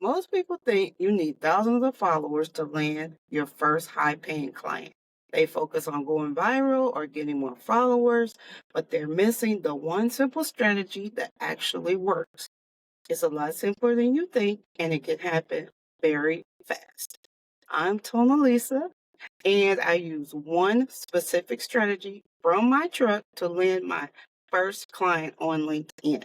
Most people think you need thousands of followers to land your first high paying client. They focus on going viral or getting more followers, but they're missing the one simple strategy that actually works. It's a lot simpler than you think, and it can happen very fast. I'm Tona Lisa, and I use one specific strategy from my truck to land my first client on LinkedIn.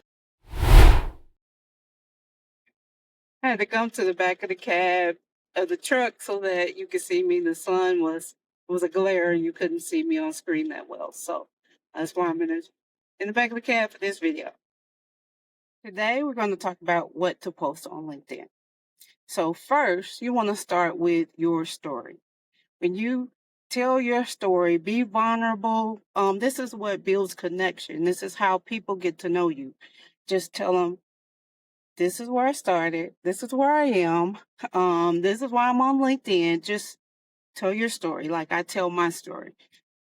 I had to come to the back of the cab of the truck so that you could see me. The sun was a glare and you couldn't see me on screen that well. So that's why I'm in the back of the cab for this video. Today we're going to talk about what to post on LinkedIn. So first, you want to start with your story. When you tell your story, be vulnerable. This is what builds connection. This is how people get to know you. Just tell them, this is where I started. This is where I am. This is why I'm on LinkedIn. Just tell your story. Like I tell my story.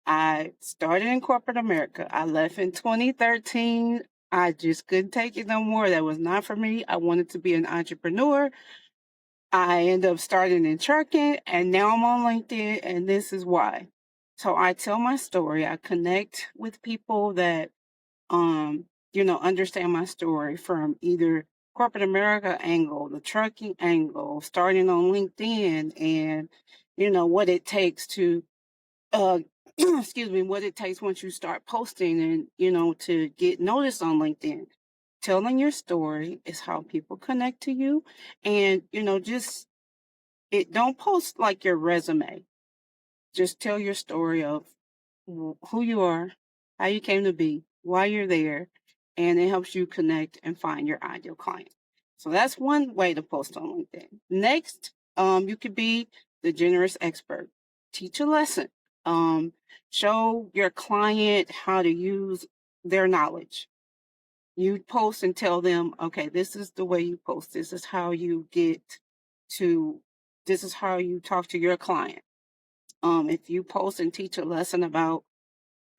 I started in corporate America. I left in 2013. I just couldn't take it no more. That was not for me. I wanted to be an entrepreneur. I ended up starting in trucking, and now I'm on LinkedIn, and this is why. So I tell my story. I connect with people that understand my story from either corporate America angle, the trucking angle, starting on LinkedIn, and what it takes to excuse me, what it takes once you start posting and to get noticed on LinkedIn. Telling your story is how people connect to you, and just it don't post like your resume. Just tell your story of who you are, how you came to be, why you're there, and it helps you connect and find your ideal client. So that's one way to post on LinkedIn. Next, you could be the generous expert. Teach a lesson. Show your client how to use their knowledge. You post and tell them, okay, this is the way you post. This is how you this is how you talk to your client. If you post and teach a lesson about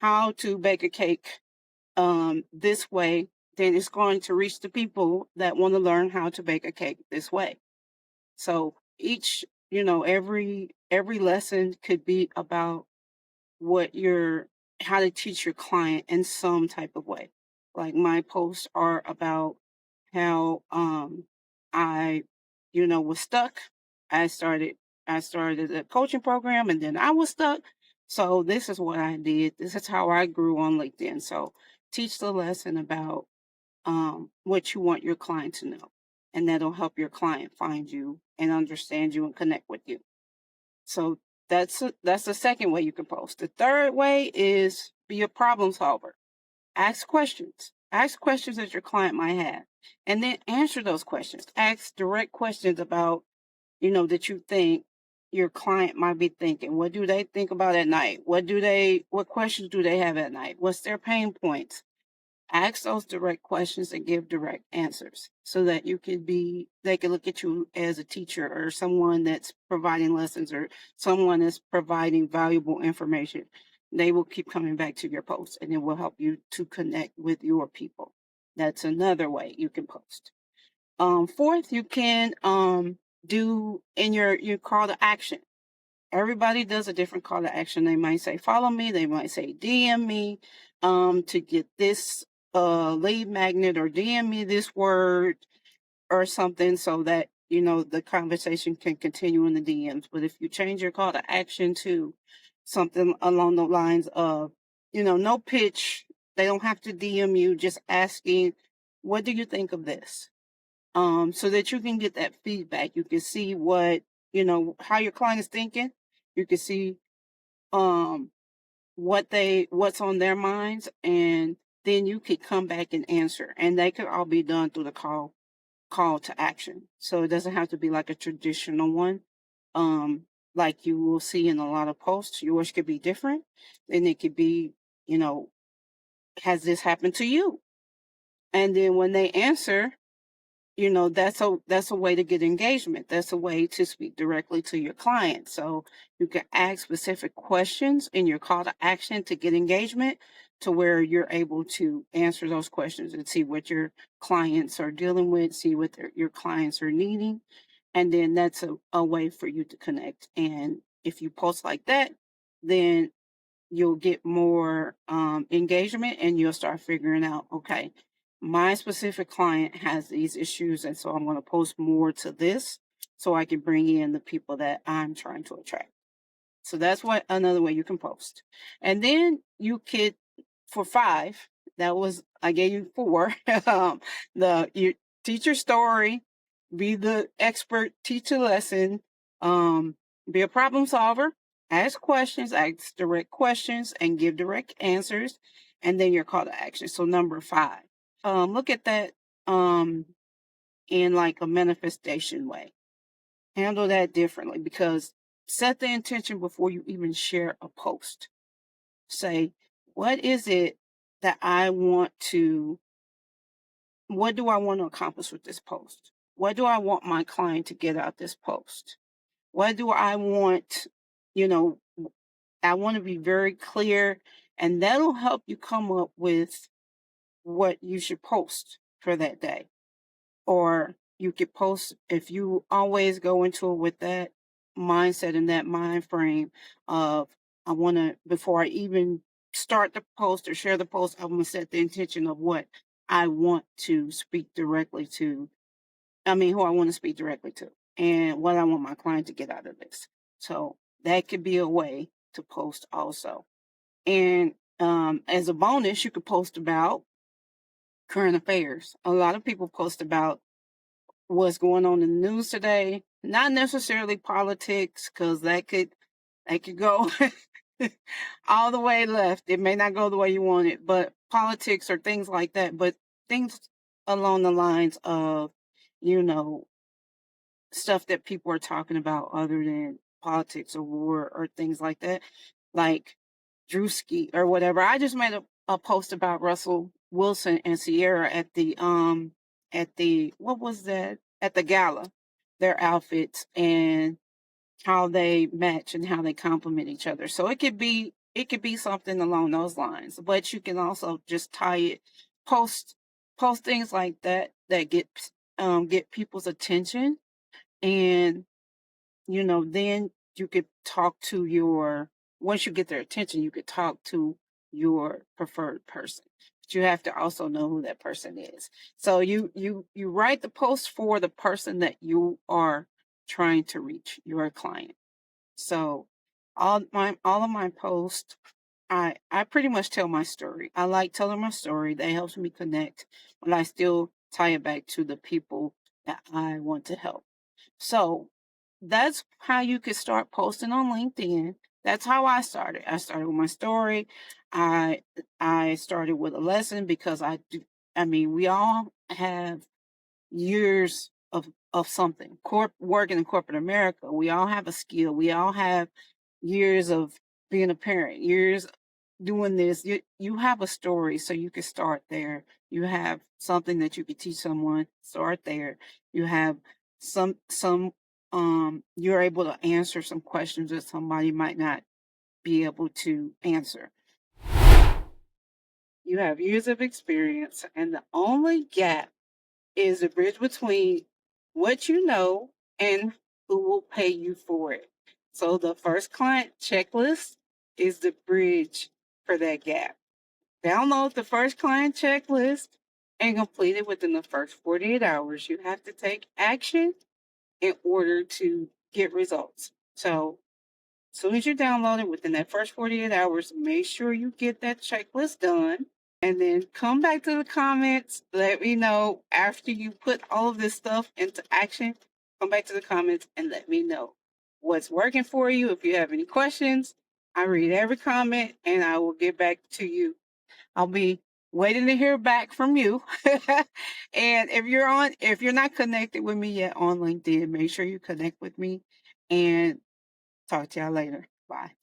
how to bake a cake this way, then it's going to reach the people that want to learn how to bake a cake this way. So every lesson could be about how to teach your client in some type of way. Like my posts are about how I, was stuck. I started a coaching program and then I was stuck. So this is what I did. This is how I grew on LinkedIn. So teach the lesson about what you want your client to know. And that'll help your client find you and understand you and connect with you. So that's the second way you can post. The third way is be a problem solver. Ask questions. Ask questions that your client might have, and then answer those questions. Ask direct questions about, that you think your client might be thinking. What do they think about at night? What questions do they have at night? What's their pain points? Ask those direct questions and give direct answers so that they can look at you as a teacher or someone that's providing lessons or someone that's providing valuable information. They will keep coming back to your posts and it will help you to connect with your people. That's another way you can post. Fourth, you can do in your call to action. Everybody does a different call to action. They might say, follow me. They might say, DM me to get this lead magnet or DM me this word or something so that, the conversation can continue in the DMs. But if you change your call to action to something along the lines of, no pitch, they don't have to DM you, just asking, what do you think of this? So that you can get that feedback. You can see how your client is thinking. You can see um, what's on their minds, and then you could come back and answer. And they could all be done through the call to action. So it doesn't have to be like a traditional one. Like you will see in a lot of posts. Yours could be different. And it could be, has this happened to you? And then when they answer, that's a way to get engagement. That's a way to speak directly to your client. So you can ask specific questions in your call to action to get engagement, to where you're able to answer those questions and see what your clients are dealing with, see what your clients are needing. And then that's a way for you to connect. And if you post like that, then you'll get more engagement, and you'll start figuring out, okay, my specific client has these issues, and so I'm going to post more to this so I can bring in the people that I'm trying to attract. So that's another way you can post. And then you could, for 5, I gave you 4. You teach your story, be the expert, teach a lesson, be a problem solver, ask questions, ask direct questions, and give direct answers, and then your call to action. So number 5, look at that in like a manifestation way. Handle that differently, because set the intention before you even share a post. Say, what is it that what do I want to accomplish with this post? What do I want my client to get out of this post? What do I want? I want to be very clear, and that'll help you come up with what you should post for that day. Or you could post, if you always go into it with that mindset and that mind frame of, before I even start the post or share the post, I'm going to set the intention of what I want to speak directly to. Who I want to speak directly to, and what I want my client to get out of this. So that could be a way to post also. And as a bonus, you could post about current affairs. A lot of people post about what's going on in the news today. Not necessarily politics, because that could go all the way left. It may not go the way you want it, but politics or things like that. But things along the lines of, stuff that people are talking about other than politics or war or things like that, like Drewski or whatever. I just made a post about Russell Wilson and Sierra at the what was that? At the gala, their outfits and how they match and how they complement each other. So it could be something along those lines. But you can also just tie it, post things like that get people's attention. And then you could talk to once you get their attention, you could talk to your preferred person. But you have to also know who that person is. So you write the post for the person that you are trying to reach, your client. So all of my posts, I pretty much tell my story. I like telling my story. That helps me connect, but I still tie it back to the people that I want to help. So that's how you could start posting on LinkedIn. That's how I started. I started with my story. I started with a lesson, because we all have years of something. Working in corporate America, we all have a skill. We all have years of being a parent, years doing this. You have a story, so you can start there. You have something that you could teach someone, start there. You have you're able to answer some questions that somebody might not be able to answer. You have years of experience, and the only gap is the bridge between what you know and who will pay you for it. So the first client checklist is the bridge for that gap. Download the first client checklist and complete it within the first 48 hours. You have to take action in order to get results. So as soon as you download it, within that first 48 hours, make sure you get that checklist done. And then come back to the comments. Let me know after you put all of this stuff into action. Come back to the comments and let me know what's working for you. If you have any questions, I read every comment and I will get back to you. I'll be waiting to hear back from you. And if you're not connected with me yet on LinkedIn, make sure you connect with me, and talk to y'all later. Bye.